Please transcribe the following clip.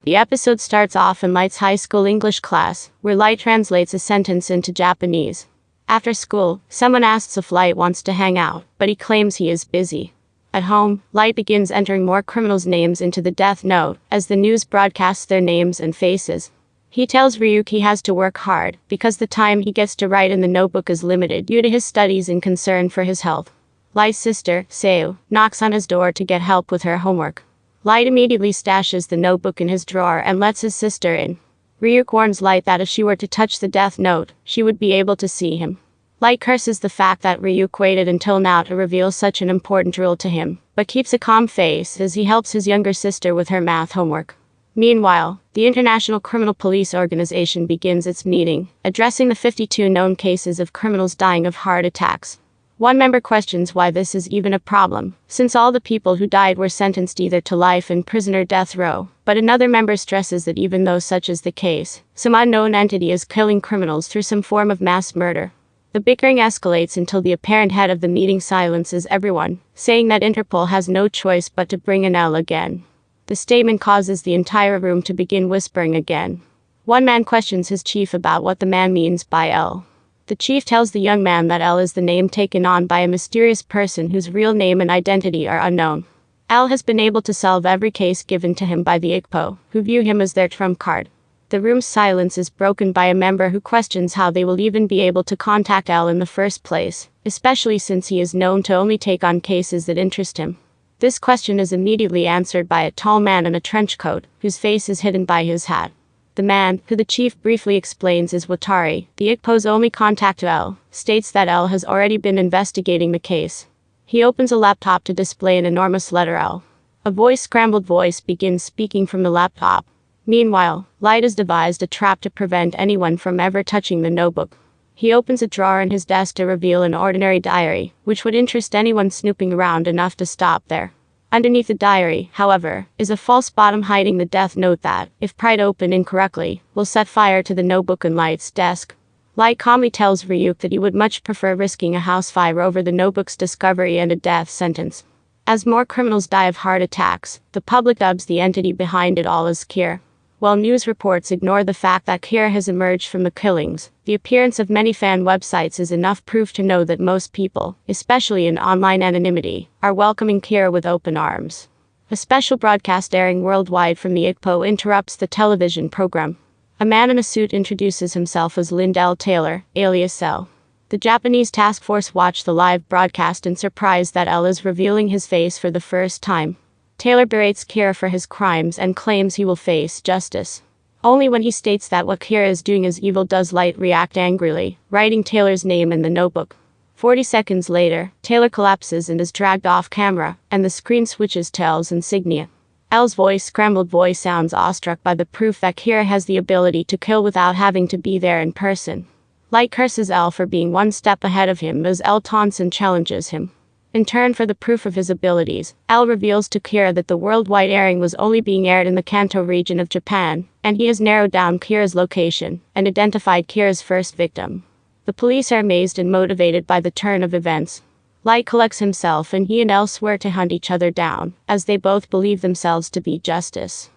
The episode starts off in Light's high school English class, where Light translates a sentence into Japanese. After school, someone asks if Light wants to hang out, but he claims he is busy. At home, Light begins entering more criminals' names into the death note, as the news broadcasts their names and faces. He tells Ryuk he has to work hard, because the time he gets to write in the notebook is limited due to his studies and concern for his health. Light's sister, Seu, knocks on his door to get help with her homework. Light immediately stashes the notebook in his drawer and lets his sister in. Ryuk warns Light that if she were to touch the death note, she would be able to see him. Light curses the fact that Ryuk waited until now to reveal such an important rule to him, but keeps a calm face as he helps his younger sister with her math homework. Meanwhile, the International Criminal Police Organization begins its meeting, addressing the 52 known cases of criminals dying of heart attacks. One member questions why this is even a problem, since all the people who died were sentenced either to life in prison or death row, but another member stresses that even though such is the case, some unknown entity is killing criminals through some form of mass murder. The bickering escalates until the apparent head of the meeting silences everyone, saying that Interpol has no choice but to bring in L again. The statement causes the entire room to begin whispering again. One man questions his chief about what the man means by L. The chief tells the young man that L is the name taken on by a mysterious person whose real name and identity are unknown. L has been able to solve every case given to him by the ICPO, who view him as their trump card. The room's silence is broken by a member who questions how they will even be able to contact L in the first place, especially since he is known to only take on cases that interest him. This question is immediately answered by a tall man in a trench coat, whose face is hidden by his hat. The man, who the chief briefly explains is Watari, the ICPO's only contact to L, states that L has already been investigating the case. He opens a laptop to display an enormous letter L. A scrambled voice begins speaking from the laptop. Meanwhile, Light has devised a trap to prevent anyone from ever touching the notebook. He opens a drawer in his desk to reveal an ordinary diary, which would interest anyone snooping around enough to stop there. Underneath the diary, however, is a false bottom hiding the death note that, if pried open incorrectly, will set fire to the notebook in Light's desk. Light calmly tells Ryuk that he would much prefer risking a house fire over the notebook's discovery and a death sentence. As more criminals die of heart attacks, the public dubs the entity behind it all as Kira. While news reports ignore the fact that Kira has emerged from the killings, the appearance of many fan websites is enough proof to know that most people, especially in online anonymity, are welcoming Kira with open arms. A special broadcast airing worldwide from the ICPO interrupts the television program. A man in a suit introduces himself as Lindell Taylor, alias L. The Japanese task force watch the live broadcast in surprise that L is revealing his face for the first time. Taylor berates Kira for his crimes and claims he will face justice. Only when he states that what Kira is doing is evil does Light react angrily, writing Taylor's name in the notebook. 40 seconds later, Taylor collapses and is dragged off camera, and the screen switches to L's insignia. L's scrambled voice sounds awestruck by the proof that Kira has the ability to kill without having to be there in person. Light curses L for being one step ahead of him as L taunts and challenges him. In turn for the proof of his abilities, L reveals to Kira that the worldwide airing was only being aired in the Kanto region of Japan, and he has narrowed down Kira's location and identified Kira's first victim. The police are amazed and motivated by the turn of events. Light collects himself and he and L swear to hunt each other down, as they both believe themselves to be justice.